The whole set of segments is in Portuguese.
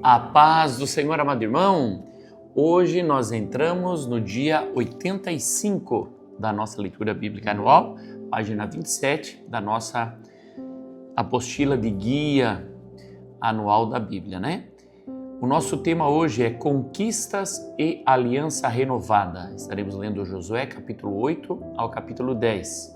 A paz do Senhor, amado irmão. Hoje nós entramos no dia 85 da nossa leitura bíblica anual, página 27 da nossa apostila de guia anual da Bíblia, né? O nosso tema hoje é Conquistas e Aliança Renovada. Estaremos lendo Josué capítulo 8 ao capítulo 10.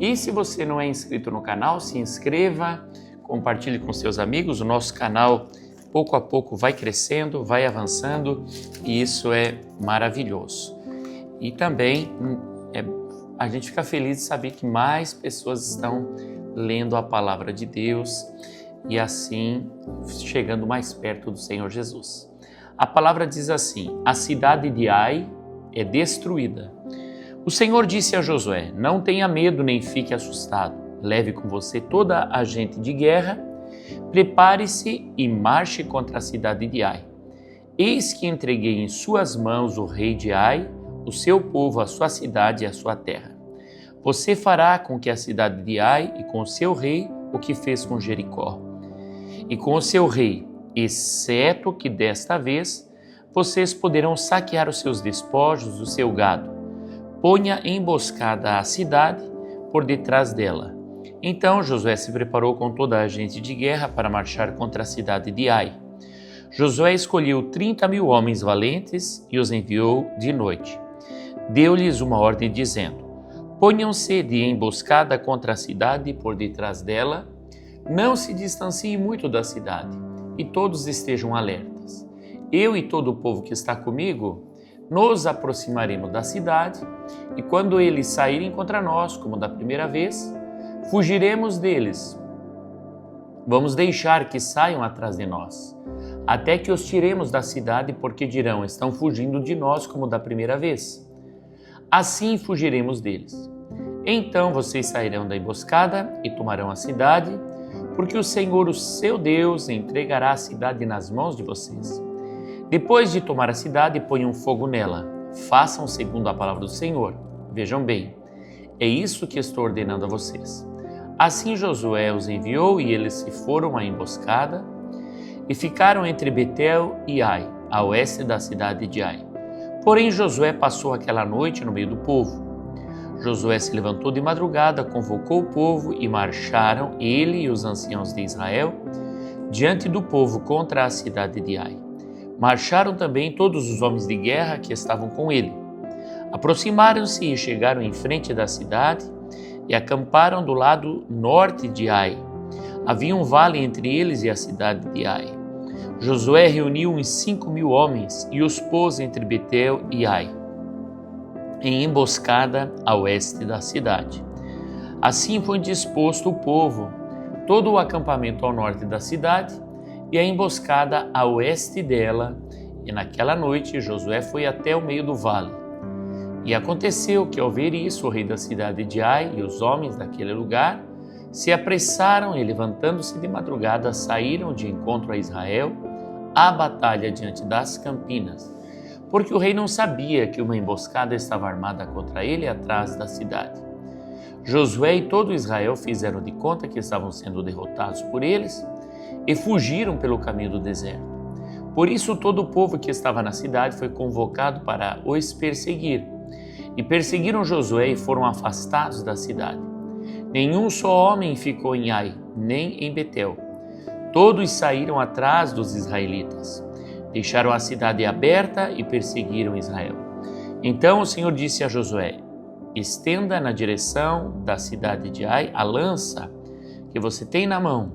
E se você não é inscrito no canal, se inscreva, compartilhe com seus amigos. O nosso canal pouco a pouco vai crescendo, vai avançando e isso é maravilhoso. E também a gente fica feliz de saber que mais pessoas estão lendo a palavra de Deus e assim chegando mais perto do Senhor Jesus. A palavra diz assim: a cidade de Ai é destruída. O Senhor disse a Josué: não tenha medo nem fique assustado. Leve com você toda a gente de guerra. Prepare-se e marche contra a cidade de Ai. Eis que entreguei em suas mãos o rei de Ai, o seu povo, a sua cidade e a sua terra. Você fará com que a cidade de Ai e com o seu rei o que fez com Jericó. E com o seu rei, exceto que desta vez vocês poderão saquear os seus despojos, o seu gado. Ponha emboscada a cidade por detrás dela. Então Josué se preparou com toda a gente de guerra para marchar contra a cidade de Ai. Josué escolheu 30.000 homens valentes e os enviou de noite. Deu-lhes uma ordem dizendo: ponham-se de emboscada contra a cidade por detrás dela, não se distanciem muito da cidade e todos estejam alertas. Eu e todo o povo que está comigo nos aproximaremos da cidade e quando eles saírem contra nós, como da primeira vez, fugiremos deles. Vamos deixar que saiam atrás de nós, até que os tiremos da cidade, porque dirão: estão fugindo de nós como da primeira vez. Assim fugiremos deles. Então vocês sairão da emboscada e tomarão a cidade, porque o Senhor, o seu Deus, entregará a cidade nas mãos de vocês. Depois de tomar a cidade, ponham fogo nela. Façam segundo a palavra do Senhor. Vejam bem, é isso que estou ordenando a vocês. Assim Josué os enviou e eles se foram à emboscada e ficaram entre Betel e Ai, a oeste da cidade de Ai. Porém Josué passou aquela noite no meio do povo. Josué se levantou de madrugada, convocou o povo e marcharam ele e os anciãos de Israel diante do povo contra a cidade de Ai. Marcharam também todos os homens de guerra que estavam com ele. Aproximaram-se e chegaram em frente da cidade e acamparam do lado norte de Ai. Havia um vale entre eles e a cidade de Ai. Josué reuniu uns 5.000 homens e os pôs entre Betel e Ai, em emboscada a oeste da cidade. Assim foi disposto o povo, todo o acampamento ao norte da cidade e a emboscada a oeste dela, e naquela noite Josué foi até o meio do vale. E aconteceu que, ao ver isso, o rei da cidade de Ai e os homens daquele lugar se apressaram e, levantando-se de madrugada, saíram de encontro a Israel à batalha diante das campinas, porque o rei não sabia que uma emboscada estava armada contra ele atrás da cidade. Josué e todo Israel fizeram de conta que estavam sendo derrotados por eles e fugiram pelo caminho do deserto. Por isso todo o povo que estava na cidade foi convocado para os perseguir. E perseguiram Josué e foram afastados da cidade. Nenhum só homem ficou em Ai, nem em Betel. Todos saíram atrás dos israelitas. Deixaram a cidade aberta e perseguiram Israel. Então o Senhor disse a Josué: estenda na direção da cidade de Ai a lança que você tem na mão,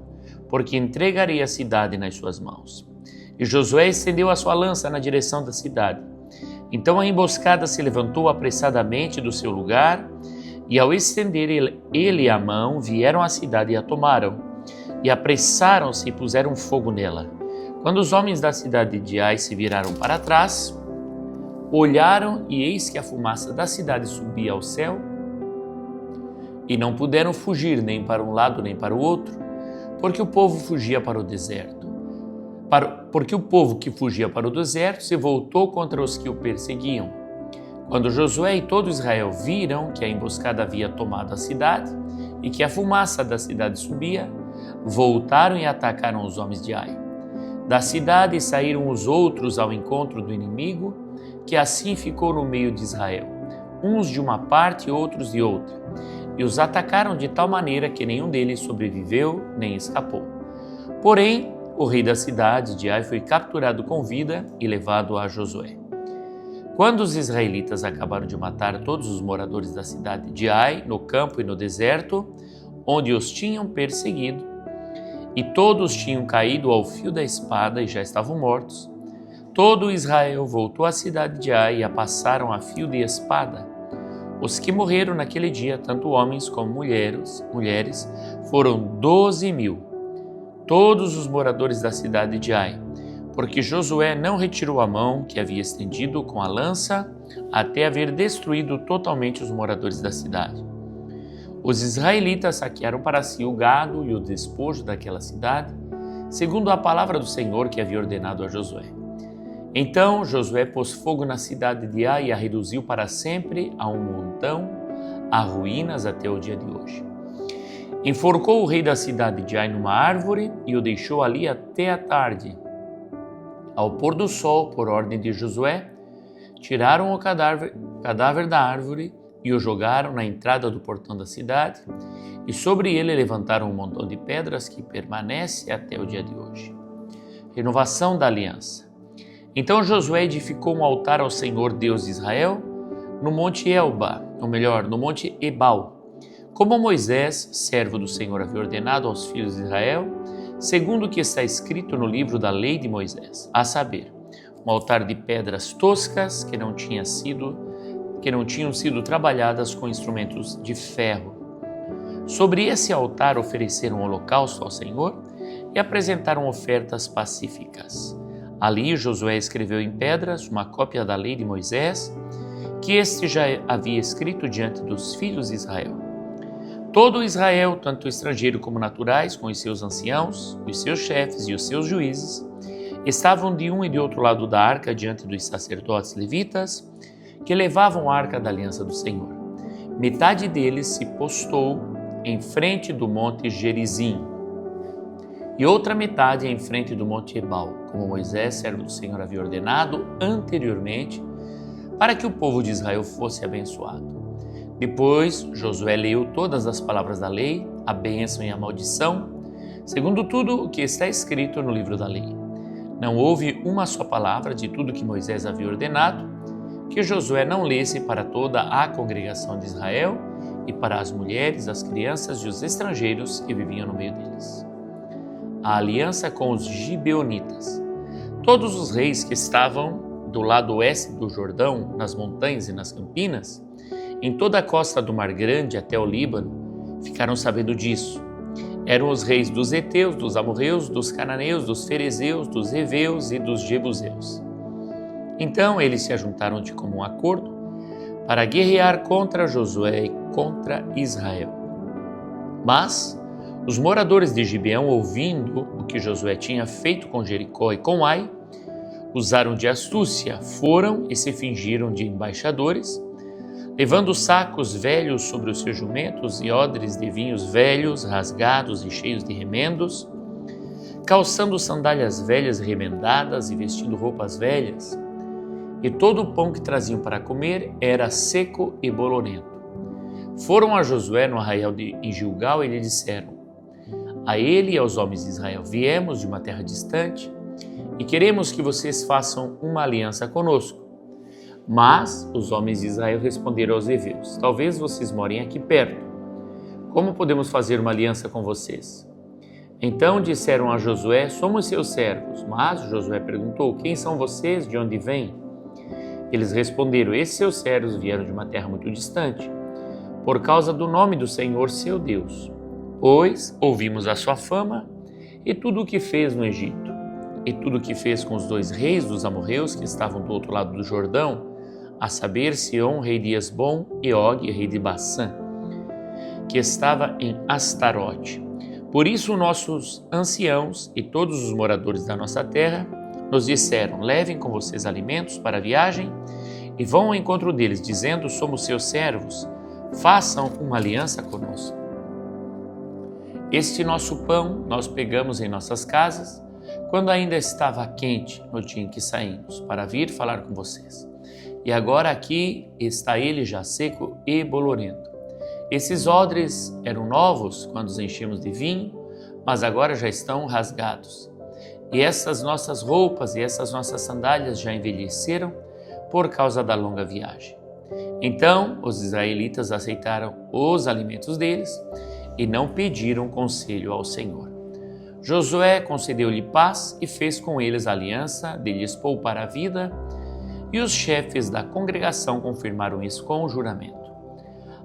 porque entregarei a cidade nas suas mãos. E Josué estendeu a sua lança na direção da cidade. Então a emboscada se levantou apressadamente do seu lugar, e ao estender ele a mão, vieram à cidade e a tomaram, e apressaram-se e puseram fogo nela. Quando os homens da cidade de Ai se viraram para trás, olharam, e eis que a fumaça da cidade subia ao céu, e não puderam fugir nem para um lado nem para o outro, porque o povo fugia para o deserto. Porque o povo que fugia para o deserto se voltou contra os que o perseguiam. Quando Josué e todo Israel viram que a emboscada havia tomado a cidade e que a fumaça da cidade subia, voltaram e atacaram os homens de Ai. Da cidade saíram os outros ao encontro do inimigo, que assim ficou no meio de Israel, uns de uma parte e outros de outra, e os atacaram de tal maneira que nenhum deles sobreviveu nem escapou. Porém, o rei da cidade de Ai foi capturado com vida e levado a Josué. Quando os israelitas acabaram de matar todos os moradores da cidade de Ai, no campo e no deserto, onde os tinham perseguido, e todos tinham caído ao fio da espada e já estavam mortos, todo Israel voltou à cidade de Ai e a passaram a fio de espada. Os que morreram naquele dia, tanto homens como mulheres, foram 12.000, todos os moradores da cidade de Ai, porque Josué não retirou a mão que havia estendido com a lança até haver destruído totalmente os moradores da cidade. Os israelitas saquearam para si o gado e o despojo daquela cidade, segundo a palavra do Senhor que havia ordenado a Josué. Então Josué pôs fogo na cidade de Ai e a reduziu para sempre a um montão, a ruínas até o dia de hoje. Enforcou o rei da cidade de Ai numa árvore e o deixou ali até a tarde. Ao pôr do sol, por ordem de Josué, tiraram o cadáver da árvore e o jogaram na entrada do portão da cidade, e sobre ele levantaram um montão de pedras que permanece até o dia de hoje. Renovação da aliança. Então Josué edificou um altar ao Senhor Deus de Israel no monte no monte Ebal, como Moisés, servo do Senhor, havia ordenado aos filhos de Israel, segundo o que está escrito no livro da lei de Moisés, a saber, um altar de pedras toscas que não tinham sido trabalhadas com instrumentos de ferro. Sobre esse altar ofereceram holocausto ao Senhor e apresentaram ofertas pacíficas. Ali Josué escreveu em pedras uma cópia da lei de Moisés, que este já havia escrito diante dos filhos de Israel. Todo Israel, tanto estrangeiro como naturais, com os seus anciãos, os seus chefes e os seus juízes, estavam de um e de outro lado da arca diante dos sacerdotes levitas, que levavam a arca da aliança do Senhor. Metade deles se postou em frente do monte Gerizim, e outra metade em frente do monte Ebal, como Moisés, servo do Senhor, havia ordenado anteriormente, para que o povo de Israel fosse abençoado. Depois, Josué leu todas as palavras da lei, a bênção e a maldição, segundo tudo o que está escrito no livro da lei. Não houve uma só palavra de tudo que Moisés havia ordenado, que Josué não lesse para toda a congregação de Israel e para as mulheres, as crianças e os estrangeiros que viviam no meio deles. A aliança com os gibeonitas. Todos os reis que estavam do lado oeste do Jordão, nas montanhas e nas campinas, em toda a costa do Mar Grande até o Líbano, ficaram sabendo disso. Eram os reis dos heteus, dos amorreus, dos cananeus, dos ferezeus, dos heveus e dos jebuseus. Então eles se ajuntaram de comum acordo para guerrear contra Josué e contra Israel. Mas os moradores de Gibeão, ouvindo o que Josué tinha feito com Jericó e com Ai, usaram de astúcia, foram e se fingiram de embaixadores, levando sacos velhos sobre os seus jumentos e odres de vinhos velhos, rasgados e cheios de remendos, calçando sandálias velhas remendadas e vestindo roupas velhas. E todo o pão que traziam para comer era seco e bolorento. Foram a Josué no arraial em Gilgal e lhe disseram: a ele e aos homens de Israel: viemos de uma terra distante e queremos que vocês façam uma aliança conosco. Mas os homens de Israel responderam aos heveus: talvez vocês morem aqui perto. Como podemos fazer uma aliança com vocês? Então disseram a Josué: somos seus servos. Mas Josué perguntou: quem são vocês? De onde vêm? Eles responderam: esses seus servos vieram de uma terra muito distante, por causa do nome do Senhor seu Deus. Pois ouvimos a sua fama e tudo o que fez no Egito, e tudo o que fez com os 2 reis dos amorreus que estavam do outro lado do Jordão, a saber, Sion, rei de Esbom, e Og, rei de Bassã, que estava em Astarote. Por isso nossos anciãos e todos os moradores da nossa terra nos disseram: levem com vocês alimentos para a viagem e vão ao encontro deles, dizendo: somos seus servos, façam uma aliança conosco. Este nosso pão nós pegamos em nossas casas, quando ainda estava quente no dia em que saímos, para vir falar com vocês. E agora aqui está ele já seco e bolorento. Esses odres eram novos quando os enchemos de vinho, mas agora já estão rasgados. E essas nossas roupas e essas nossas sandálias já envelheceram por causa da longa viagem. Então os israelitas aceitaram os alimentos deles e não pediram conselho ao Senhor. Josué concedeu-lhe paz e fez com eles aliança de lhes poupar a vida, e os chefes da congregação confirmaram isso com o juramento.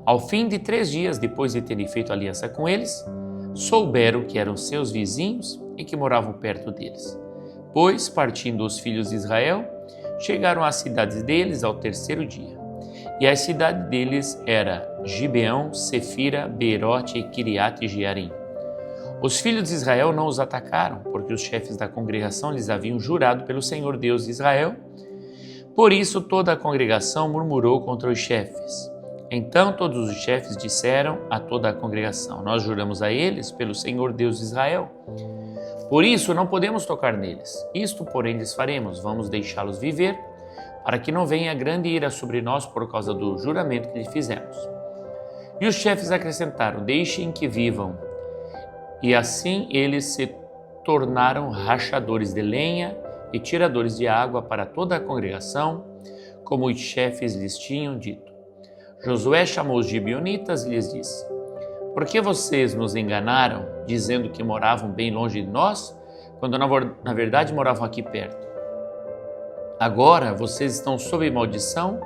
Ao fim de 3 dias depois de terem feito aliança com eles, souberam que eram seus vizinhos e que moravam perto deles. Pois, partindo os filhos de Israel, chegaram às cidades deles ao 3º dia. E a cidade deles era Gibeão, Sefira, Beerote e Kiriate Jearim. Os filhos de Israel não os atacaram, porque os chefes da congregação lhes haviam jurado pelo Senhor Deus de Israel. Por isso toda a congregação murmurou contra os chefes. Então todos os chefes disseram a toda a congregação: nós juramos a eles pelo Senhor Deus de Israel. Por isso não podemos tocar neles. Isto, porém, lhes faremos: vamos deixá-los viver, para que não venha grande ira sobre nós por causa do juramento que lhe fizemos. E os chefes acrescentaram: deixem que vivam. E assim eles se tornaram rachadores de lenha e tiradores de água para toda a congregação, como os chefes lhes tinham dito. Josué chamou os gibeonitas e lhes disse: por que vocês nos enganaram, dizendo que moravam bem longe de nós, quando na verdade moravam aqui perto? Agora vocês estão sob maldição,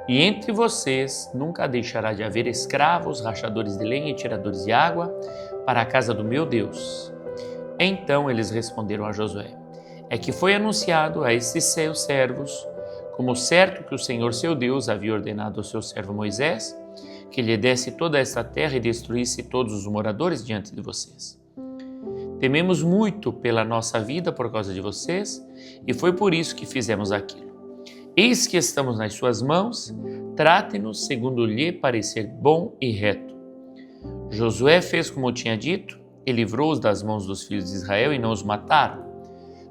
e entre vocês nunca deixará de haver escravos, rachadores de lenha e tiradores de água para a casa do meu Deus. Então eles responderam a Josué: é que foi anunciado a esses seus servos, como certo que o Senhor seu Deus havia ordenado ao seu servo Moisés, que lhe desse toda esta terra e destruísse todos os moradores diante de vocês. Tememos muito pela nossa vida por causa de vocês, e foi por isso que fizemos aquilo. Eis que estamos nas suas mãos, trate-nos segundo lhe parecer bom e reto. Josué fez como tinha dito, e livrou-os das mãos dos filhos de Israel e não os mataram.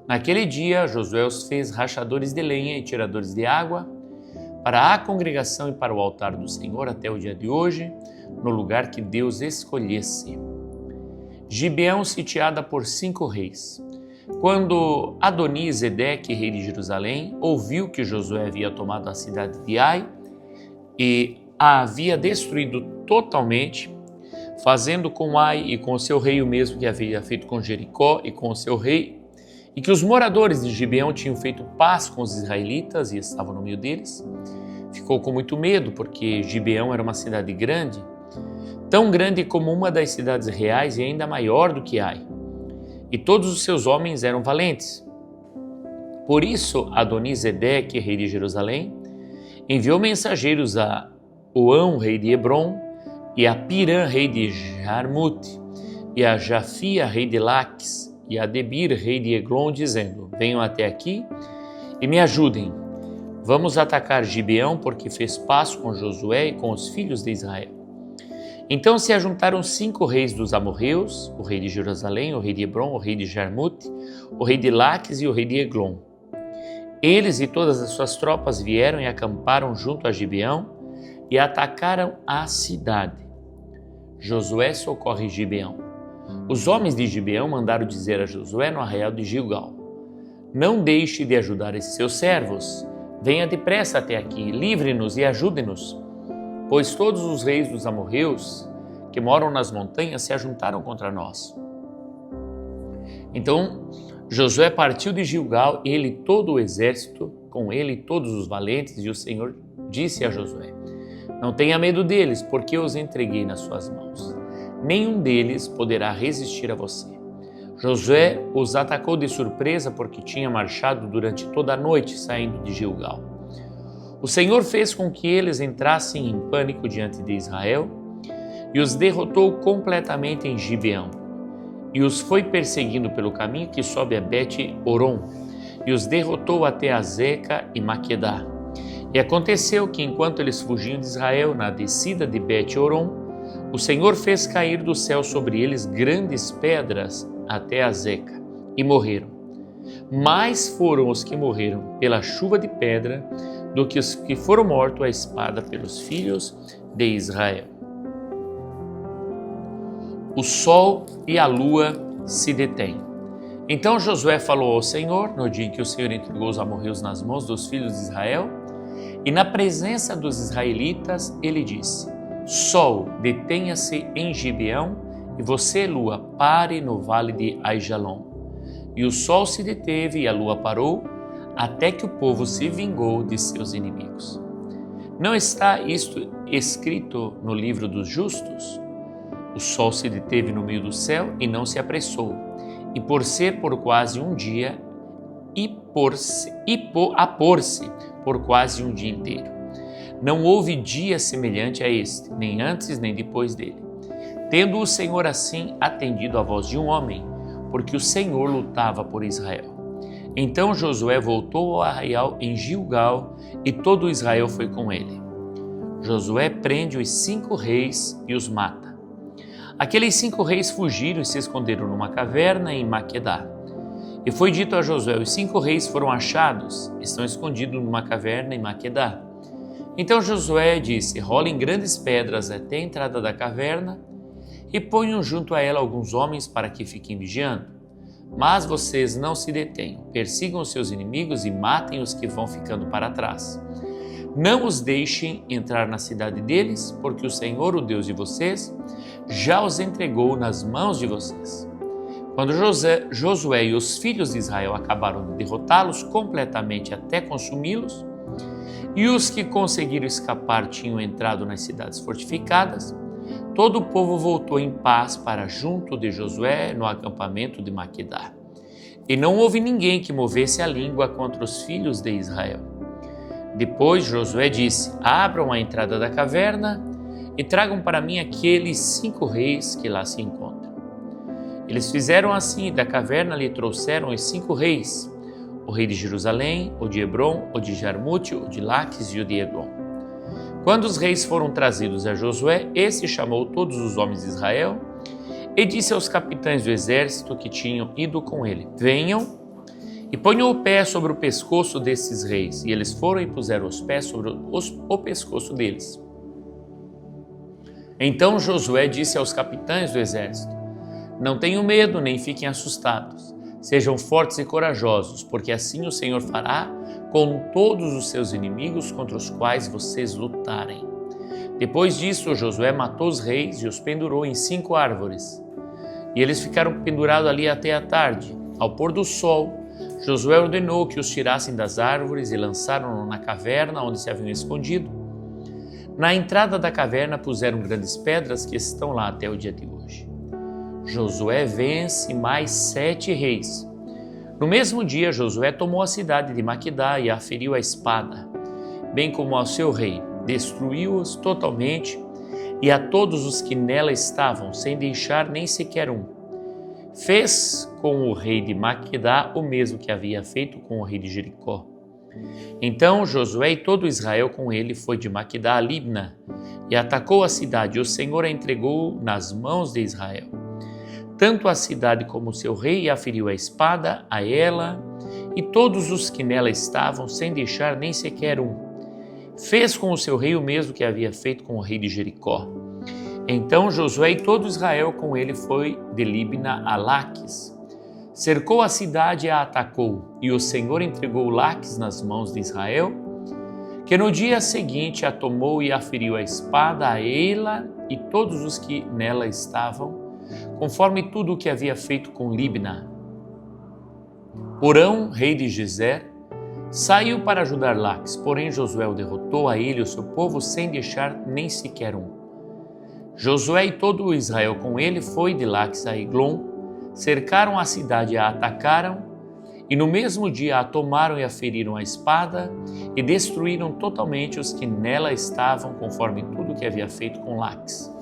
Naquele dia, Josué os fez rachadores de lenha e tiradores de água para a congregação e para o altar do Senhor até o dia de hoje, no lugar que Deus escolhesse. Gibeão sitiada por 5 reis. Quando Adoni-Zedeque, rei de Jerusalém, ouviu que Josué havia tomado a cidade de Ai e a havia destruído totalmente, fazendo com Ai e com o seu rei o mesmo que havia feito com Jericó e com o seu rei, e que os moradores de Gibeão tinham feito paz com os israelitas e estavam no meio deles, ficou com muito medo, porque Gibeão era uma cidade grande, tão grande como uma das cidades reais e ainda maior do que Ai. E todos os seus homens eram valentes. Por isso, Adoni-Zedeque, rei de Jerusalém, enviou mensageiros a Oão, rei de Hebron, e a Pirã, rei de Jarmute, e a Jafia, rei de Laques, e a Debir, rei de Eglon, dizendo: venham até aqui e me ajudem. Vamos atacar Gibeão, porque fez paz com Josué e com os filhos de Israel. Então se ajuntaram 5 reis dos amorreus, o rei de Jerusalém, o rei de Hebron, o rei de Jarmute, o rei de Laques e o rei de Eglon. Eles e todas as suas tropas vieram e acamparam junto a Gibeão e atacaram a cidade. Josué socorre Gibeão. Os homens de Gibeão mandaram dizer a Josué no arraial de Gilgal: não deixe de ajudar esses seus servos. Venha depressa até aqui, livre-nos e ajude-nos, pois todos os reis dos amorreus que moram nas montanhas se ajuntaram contra nós. Então Josué partiu de Gilgal, ele e todo o exército, com ele todos os valentes, e o Senhor disse a Josué: não tenha medo deles, porque eu os entreguei nas suas mãos. Nenhum deles poderá resistir a você. Josué os atacou de surpresa porque tinha marchado durante toda a noite saindo de Gilgal. O Senhor fez com que eles entrassem em pânico diante de Israel e os derrotou completamente em Gibeão. E os foi perseguindo pelo caminho que sobe a Bet-Horon e os derrotou até Azeca e Maquedá. E aconteceu que enquanto eles fugiam de Israel na descida de Bet-Horon, o Senhor fez cair do céu sobre eles grandes pedras até Azeca, e morreram. Mais foram os que morreram pela chuva de pedra do que os que foram mortos à espada pelos filhos de Israel. O sol e a lua se detêm. Então Josué falou ao Senhor, no dia em que o Senhor entregou os amorreus nas mãos dos filhos de Israel, e na presença dos israelitas ele disse: Sol, detenha-se em Gibeão, e você, lua, pare no vale de Aijalon. E o sol se deteve e a lua parou, até que o povo se vingou de seus inimigos. Não está isto escrito no livro dos justos? O sol se deteve no meio do céu e não se apressou, e por ser por quase um dia, a pôr-se por quase um dia inteiro. Não houve dia semelhante a este, nem antes nem depois dele. Tendo o Senhor assim atendido à voz de um homem, porque o Senhor lutava por Israel. Então Josué voltou ao arraial em Gilgal, e todo Israel foi com ele. Josué prende os 5 reis e os mata. Aqueles 5 reis fugiram e se esconderam numa caverna em Maquedá. E foi dito a Josué: os 5 reis foram achados, estão escondidos numa caverna em Maquedá. Então Josué disse: rolem grandes pedras até a entrada da caverna e ponham junto a ela alguns homens para que fiquem vigiando. Mas vocês não se detenham, persigam os seus inimigos e matem os que vão ficando para trás. Não os deixem entrar na cidade deles, porque o Senhor, o Deus de vocês, já os entregou nas mãos de vocês. Quando Josué e os filhos de Israel acabaram de derrotá-los completamente até consumi-los, e os que conseguiram escapar tinham entrado nas cidades fortificadas, todo o povo voltou em paz para junto de Josué no acampamento de Maquedá. E não houve ninguém que movesse a língua contra os filhos de Israel. Depois Josué disse: abram a entrada da caverna e tragam para mim aqueles 5 reis que lá se encontram. Eles fizeram assim, e da caverna lhe trouxeram os 5 reis, o rei de Jerusalém, o de Hebron, o de Jarmute, o de Laques e o de Eglon. Quando os reis foram trazidos a Josué, esse chamou todos os homens de Israel e disse aos capitães do exército que tinham ido com ele: venham e ponham o pé sobre o pescoço desses reis. E eles foram e puseram os pés sobre o pescoço deles. Então Josué disse aos capitães do exército: não tenham medo, nem fiquem assustados. Sejam fortes e corajosos, porque assim o Senhor fará com todos os seus inimigos contra os quais vocês lutarem. Depois disso, Josué matou os reis e os pendurou em 5 árvores. E eles ficaram pendurados ali até a tarde. Ao pôr do sol, Josué ordenou que os tirassem das árvores e lançaram-no na caverna onde se haviam escondido. Na entrada da caverna puseram grandes pedras que estão lá até o dia de hoje. Josué vence mais 7 reis. No mesmo dia, Josué tomou a cidade de Maquedá e a feriu à espada, bem como ao seu rei. Destruiu-os totalmente e a todos os que nela estavam, sem deixar nem sequer um. Fez com o rei de Maquedá o mesmo que havia feito com o rei de Jericó. Então Josué e todo Israel com ele foi de Maquedá a Libna e atacou a cidade, e o Senhor a entregou nas mãos de Israel. Tanto a cidade como o seu rei a feriu a espada, a ela e todos os que nela estavam, sem deixar nem sequer um. Fez com o seu rei o mesmo que havia feito com o rei de Jericó. Então Josué e todo Israel com ele foi de Libna a Laques. Cercou a cidade e a atacou, e o Senhor entregou Laques nas mãos de Israel, que no dia seguinte a tomou e a feriu a espada, a ela e todos os que nela estavam, conforme tudo o que havia feito com Libna. Orão, rei de Gezer, saiu para ajudar Laques, porém Josué o derrotou, a ele e o seu povo, sem deixar nem sequer um. Josué e todo o Israel com ele foi de Laques a Eglon, cercaram a cidade e a atacaram, e no mesmo dia a tomaram e a feriram a espada, e destruíram totalmente os que nela estavam, conforme tudo o que havia feito com Laques.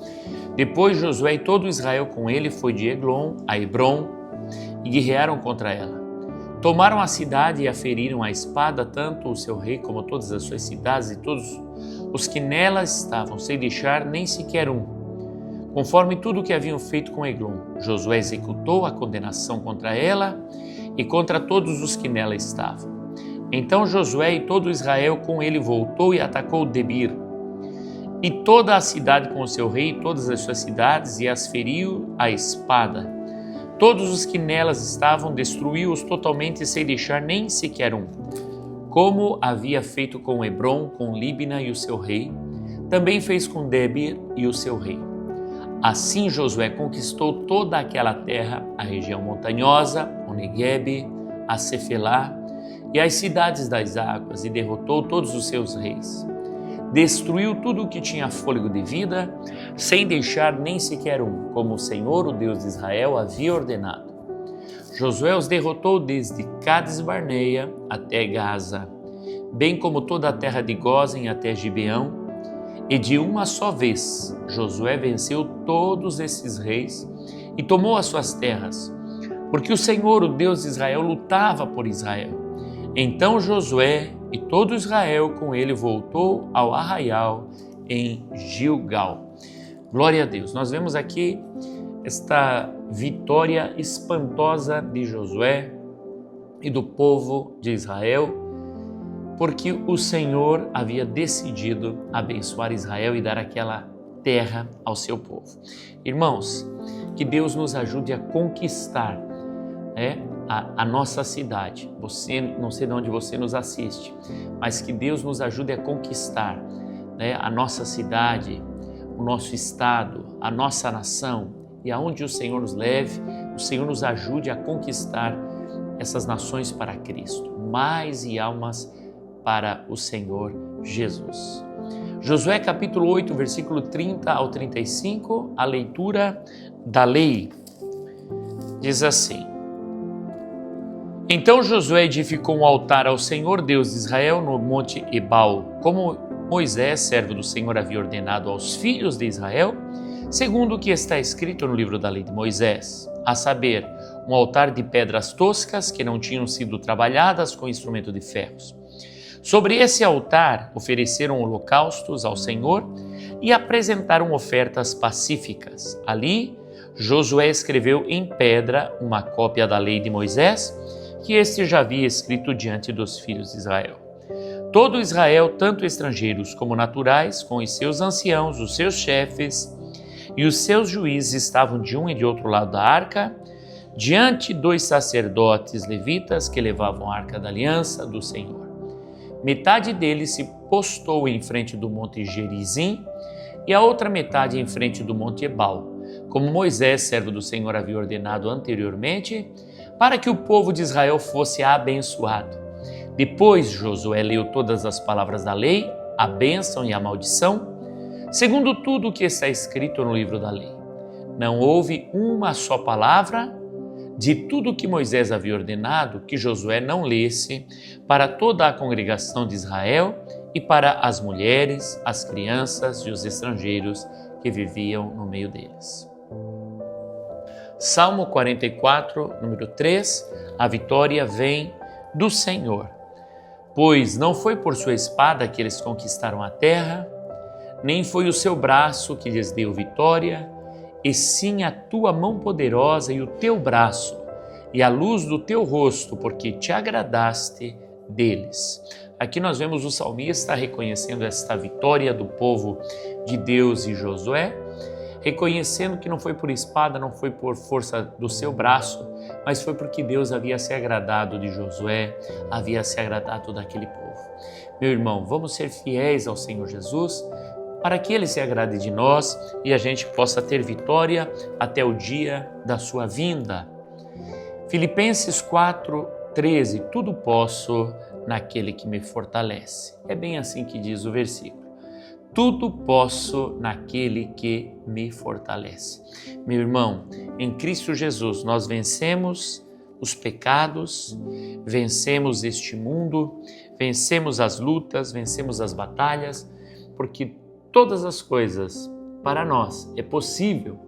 Depois Josué e todo Israel com ele foi de Eglon a Hebron, e guerrearam contra ela. Tomaram a cidade e a feriram a espada, tanto o seu rei como todas as suas cidades e todos os que nela estavam, sem deixar nem sequer um, conforme tudo o que haviam feito com Eglon. Josué executou a condenação contra ela e contra todos os que nela estavam. Então Josué e todo Israel com ele voltou e atacou Debir, e toda a cidade com o seu rei, e todas as suas cidades, e as feriu à espada. Todos os que nelas estavam destruiu-os totalmente, sem deixar nem sequer um. Como havia feito com Hebrom, com Líbna e o seu rei, também fez com Debir e o seu rei. Assim Josué conquistou toda aquela terra, a região montanhosa, o Neguebe, a Cefelá e as cidades das águas, e derrotou todos os seus reis. Destruiu tudo o que tinha fôlego de vida, sem deixar nem sequer um, como o Senhor, o Deus de Israel, havia ordenado. Josué os derrotou desde Cades-Barneia até Gaza, bem como toda a terra de Gósen até Gibeão, e de uma só vez Josué venceu todos esses reis e tomou as suas terras, porque o Senhor, o Deus de Israel, lutava por Israel. Então Josué e todo Israel com ele voltou ao arraial em Gilgal. Glória a Deus. Nós vemos aqui esta vitória espantosa de Josué e do povo de Israel, porque o Senhor havia decidido abençoar Israel e dar aquela terra ao seu povo. Irmãos, que Deus nos ajude a conquistar a nossa cidade. Você, não sei de onde você nos assiste, mas que Deus nos ajude a conquistar a nossa cidade, o nosso estado, a nossa nação, e aonde o Senhor nos leve, o Senhor nos ajude a conquistar essas nações para Cristo, mais e almas para o Senhor Jesus. Josué capítulo 8, versículo 30 ao 35, a leitura da lei. Diz assim: Então Josué edificou um altar ao Senhor Deus de Israel no monte Ebal, como Moisés, servo do Senhor, havia ordenado aos filhos de Israel, segundo o que está escrito no livro da lei de Moisés, a saber, um altar de pedras toscas que não tinham sido trabalhadas com instrumento de ferros. Sobre esse altar ofereceram holocaustos ao Senhor e apresentaram ofertas pacíficas. Ali, Josué escreveu em pedra uma cópia da lei de Moisés, que este já havia escrito diante dos filhos de Israel. Todo Israel, tanto estrangeiros como naturais, com os seus anciãos, os seus chefes e os seus juízes, estavam de um e de outro lado da arca, diante dos sacerdotes levitas que levavam a arca da aliança do Senhor. Metade deles se postou em frente do monte Gerizim e a outra metade em frente do monte Ebal, como Moisés, servo do Senhor, havia ordenado anteriormente, para que o povo de Israel fosse abençoado. Depois Josué leu todas as palavras da lei, a bênção e a maldição, segundo tudo o que está escrito no livro da lei. Não houve uma só palavra de tudo o que Moisés havia ordenado que Josué não lesse para toda a congregação de Israel e para as mulheres, as crianças e os estrangeiros que viviam no meio deles. Salmo 44, número 3, a vitória vem do Senhor. Pois não foi por sua espada que eles conquistaram a terra, nem foi o seu braço que lhes deu vitória, e sim a tua mão poderosa e o teu braço, e a luz do teu rosto, porque te agradaste deles. Aqui nós vemos o salmista reconhecendo esta vitória do povo de Deus e Josué, reconhecendo que não foi por espada, não foi por força do seu braço, mas foi porque Deus havia se agradado de Josué, havia se agradado daquele povo. Meu irmão, vamos ser fiéis ao Senhor Jesus, para que Ele se agrade de nós e a gente possa ter vitória até o dia da sua vinda. Filipenses 4:13, tudo posso naquele que me fortalece. É bem assim que diz o versículo. Tudo posso naquele que me fortalece. Meu irmão, em Cristo Jesus nós vencemos os pecados, vencemos este mundo, vencemos as lutas, vencemos as batalhas, porque todas as coisas para nós é possível,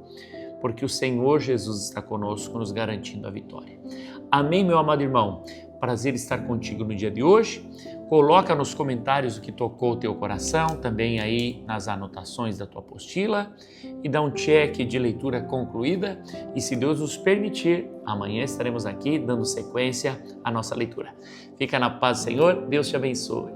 porque o Senhor Jesus está conosco, nos garantindo a vitória. Amém, meu amado irmão? Prazer estar contigo no dia de hoje. Coloca nos comentários o que tocou o teu coração, também aí nas anotações da tua apostila, e dá um check de leitura concluída. E se Deus nos permitir, Amanhã estaremos aqui dando sequência à nossa leitura. Fica na paz do Senhor, Deus te abençoe.